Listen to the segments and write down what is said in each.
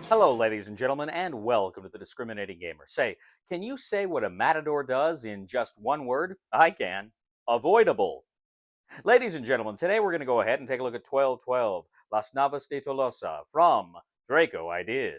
Hello, ladies and gentlemen, and welcome to the Discriminating Gamer. Say, can you say what a matador does in just one word? I can. Avoidable. Ladies and gentlemen, today we're going to go ahead and take a look at 1212, Las Navas de Tolosa from Draco Ideas.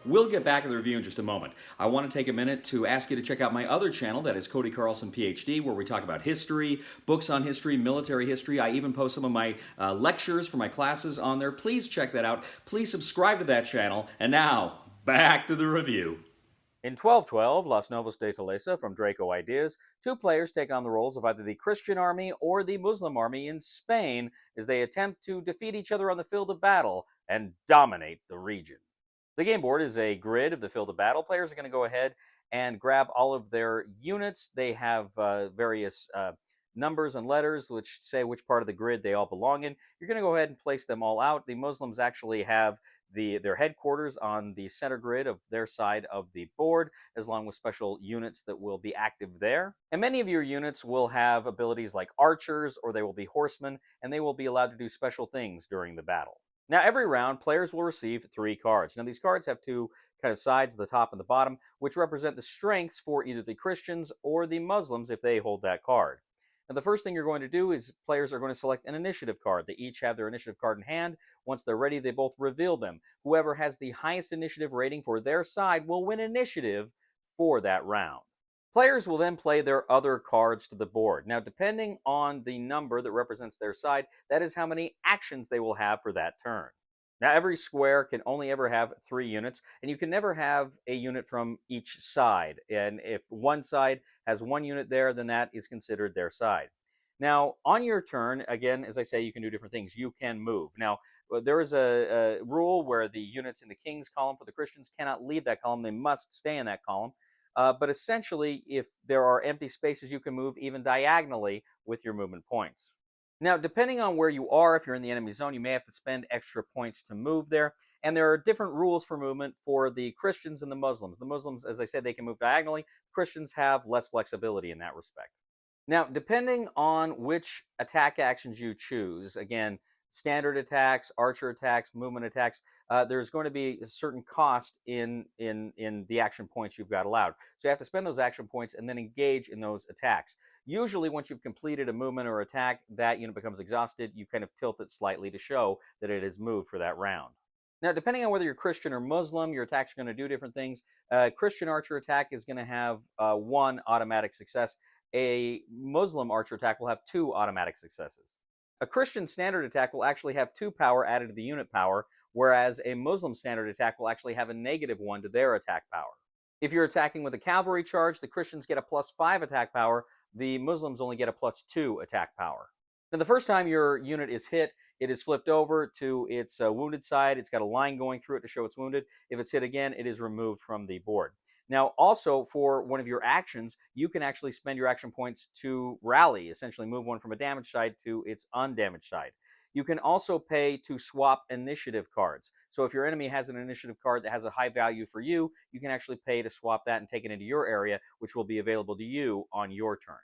We'll get back to the review in just a moment. I want to take a minute to ask you to check out my other channel, that is Cody Carlson, PhD, where we talk about history, books on history, military history. I even post some of my lectures for my classes on there. Please check that out. Please subscribe to that channel. And now, back to the review. In 1212, Las Navas de Tolosa from Draco Ideas, two players take on the roles of either the Christian army or the Muslim army in Spain as they attempt to defeat each other on the field of battle and dominate the region. The game board is a grid of the field of battle. Players are going to go ahead and grab all of their units. They have various numbers and letters which say which part of the grid they all belong in. You're going to go ahead and place them all out. The Muslims actually have their headquarters on the center grid of their side of the board, as long with special units that will be active there. And many of your units will have abilities like archers, or they will be horsemen, and they will be allowed to do special things during the battle. Now, every round, players will receive 3 cards. Now, these cards have 2 kind of sides, the top and the bottom, which represent the strengths for either the Christians or the Muslims if they hold that card. Now, the first thing you're going to do is players are going to select an initiative card. They each have their initiative card in hand. Once they're ready, they both reveal them. Whoever has the highest initiative rating for their side will win initiative for that round. Players will then play their other cards to the board. Now, depending on the number that represents their side, that is how many actions they will have for that turn. Now, every square can only ever have 3 units, and you can never have a unit from each side. And if one side has 1 unit there, then that is considered their side. Now, on your turn, again, as I say, you can do different things. You can move. Now, there is a rule where the units in the king's column for the Christians cannot leave that column. They must stay in that column. But essentially, if there are empty spaces, you can move even diagonally with your movement points. Now, depending on where you are, if you're in the enemy zone, you may have to spend extra points to move there. And there are different rules for movement for the Christians and the Muslims. The Muslims, as I said, they can move diagonally. Christians have less flexibility in that respect. Now, depending on which attack actions you choose, again, standard attacks, archer attacks, movement attacks, there's going to be a certain cost in the action points you've got allowed. So you have to spend those action points and then engage in those attacks. Usually, once you've completed a movement or attack, that unit becomes exhausted. You kind of tilt it slightly to show that it has moved for that round. Now, depending on whether you're Christian or Muslim, your attacks are going to do different things. Christian archer attack is going to have 1 automatic success. A Muslim archer attack will have 2 automatic successes. A Christian standard attack will actually have 2 power added to the unit power, whereas a Muslim standard attack will actually have a -1 to their attack power. If you're attacking with a cavalry charge, the Christians get a +5 attack power, the Muslims only get a +2 attack power. Now, the first time your unit is hit, it is flipped over to its wounded side. It's got a line going through it to show it's wounded. If it's hit again, it is removed from the board. Now, also, for one of your actions, you can actually spend your action points to rally, essentially move one from a damaged side to its undamaged side. You can also pay to swap initiative cards. So if your enemy has an initiative card that has a high value for you, you can actually pay to swap that and take it into your area, which will be available to you on your turn.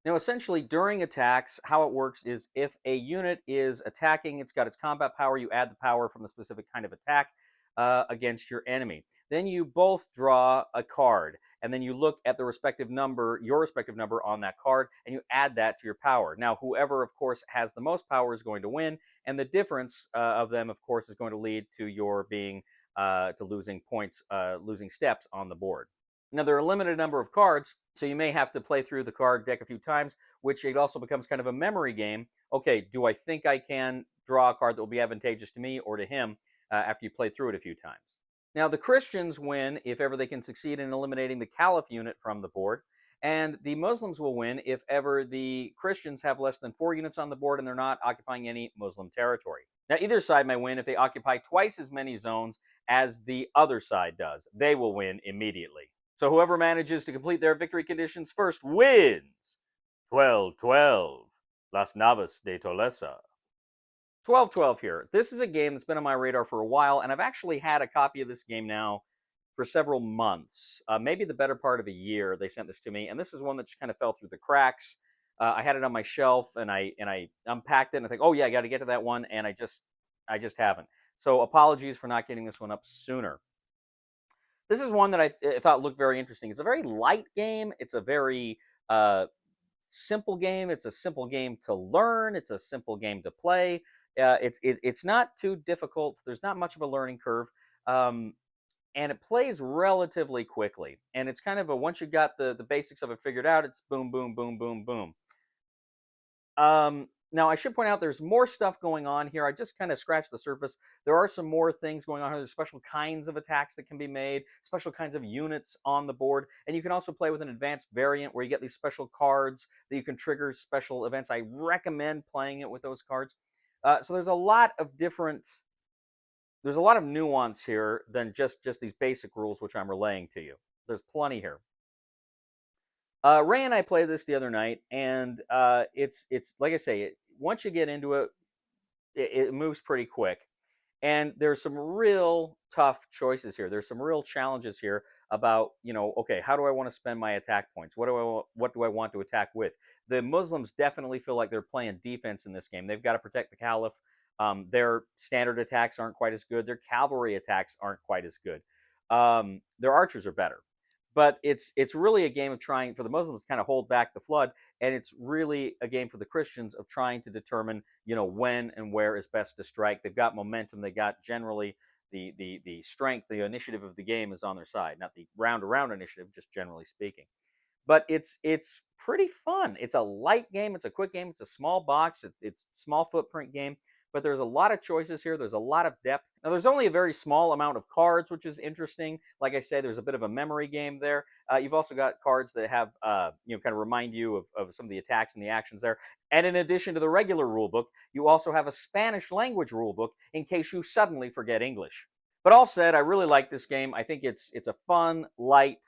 Now, essentially, during attacks, how it works is if a unit is attacking, it's got its combat power, you add the power from the specific kind of attack against your enemy. Then you both draw a card. and then you look at the respective number, your respective number on that card, and you add that to your power. Now, whoever, of course, has the most power is going to win, and the difference of them, of course, is going to lead to your being to losing points, losing steps on the board. Now, there are a limited number of cards, so you may have to play through the card deck a few times, which it also becomes kind of a memory game. Okay, do I think I can draw a card that will be advantageous to me or to him after you play through it a few times? Now, the Christians win if ever they can succeed in eliminating the Caliph unit from the board, and the Muslims will win if ever the Christians have less than 4 units on the board and they're not occupying any Muslim territory. Now, either side may win if they occupy twice as many zones as the other side does. They will win immediately. So whoever manages to complete their victory conditions first wins. 12-12, Las Navas de Tolosa. 12-12 here. This is a game that's been on my radar for a while, and I've actually had a copy of this game now for several months, maybe the better part of a year. They sent this to me, and this is one that just kind of fell through the cracks. I had it on my shelf, and I unpacked it, and I think, oh yeah, I got to get to that one, and I just haven't. So apologies for not getting this one up sooner. This is one that I thought looked very interesting. It's a very light game. It's a very simple game. It's a simple game to learn. It's a simple game to play. It's not too difficult. There's not much of a learning curve. And it plays relatively quickly. And it's kind of a, once you got the basics of it figured out, it's boom, boom, boom, boom, boom. Now, I should point out there's more stuff going on here. I just kind of scratched the surface. There are some more things going on here. There's special kinds of attacks that can be made, special kinds of units on the board. And you can also play with an advanced variant where you get these special cards that you can trigger special events. I recommend playing it with those cards. So there's a lot of nuance here than just these basic rules, which I'm relaying to you. There's plenty here. Ray and I played this the other night, and it's like I say, once you get into it, it moves pretty quick. And there's some real tough choices here. There's some real challenges here about, okay, how do I want to spend my attack points? What do I want to attack with? The Muslims definitely feel like they're playing defense in this game. They've got to protect the Caliph. Their standard attacks aren't quite as good. Their cavalry attacks aren't quite as good. Their archers are better. But it's really a game of trying for the Muslims to kind of hold back the flood, and it's really a game for the Christians of trying to determine, when and where is best to strike. They've got momentum. They got generally the strength, the initiative of the game is on their side, not the round-around initiative, just generally speaking. But it's pretty fun. It's a light game. It's a quick game. It's a small box. It's small footprint game. But there's a lot of choices here. There's a lot of depth. Now, there's only a very small amount of cards, which is interesting. Like I say, there's a bit of a memory game there. You've also got cards that have, kind of remind you of some of the attacks and the actions there. And in addition to the regular rule book, you also have a Spanish language rule book in case you suddenly forget English. But all said, I really like this game. I think it's a fun, light,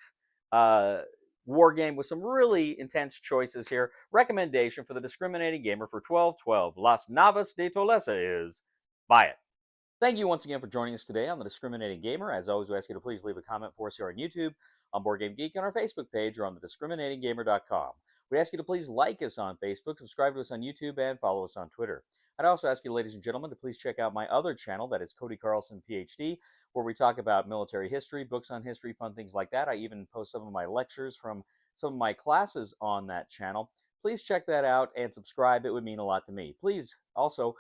war game with some really intense choices here. Recommendation for the discriminating gamer for 12-12 Las Navas de Tolosa is buy it. Thank you once again for joining us today on The Discriminating Gamer. As always, we ask you to please leave a comment for us here on YouTube, on Board Game Geek, on our Facebook page, or on thediscriminatinggamer.com. We ask you to please like us on Facebook, subscribe to us on YouTube, and follow us on Twitter. I'd also ask you, ladies and gentlemen, to please check out my other channel, that is Cody Carlson, PhD, where we talk about military history, books on history, fun things like that. I even post some of my lectures from some of my classes on that channel. Please check that out and subscribe. It would mean a lot to me. Please also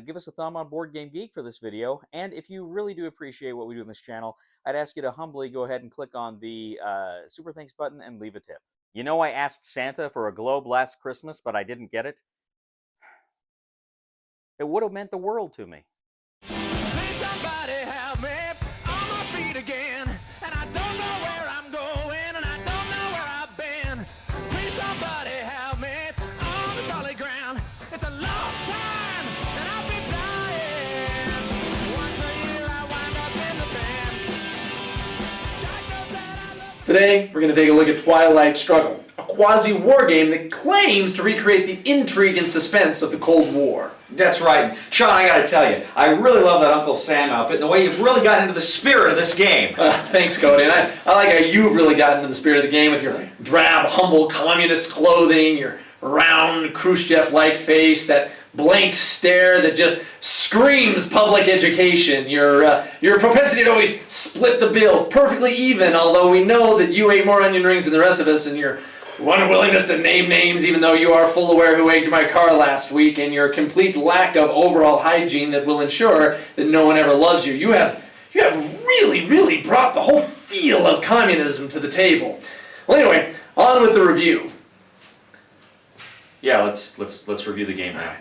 give us a thumb on Board Game Geek for this video. And if you really do appreciate what we do in this channel, I'd ask you to humbly go ahead and click on the Super Thanks button and leave a tip. I asked Santa for a globe last Christmas, but I didn't get it. It would have meant the world to me. Please somebody help me on my feet again. And I don't know where I'm going, and I don't know where I've been. Please somebody help me on the solid ground. It's a long time, and I'll be dying. Once a year I wind up in the band. Today, we're going to take a look at Twilight Struggle, a quasi-war game that claims to recreate the intrigue and suspense of the Cold War. That's right. Sean, I gotta tell you, I really love that Uncle Sam outfit and the way you've really gotten into the spirit of this game. Thanks, Cody. And I like how you've really gotten into the spirit of the game with your drab, humble communist clothing, your round, Khrushchev-like face, that blank stare that just screams public education, your propensity to always split the bill perfectly even, although we know that you ate more onion rings than the rest of us, and your unwillingness to name names even though you are full aware who egged my car last week, and your complete lack of overall hygiene that will ensure that no one ever loves you. You have really brought the whole feel of communism to the table. Well, anyway, on with the review. Yeah, let's review the game now.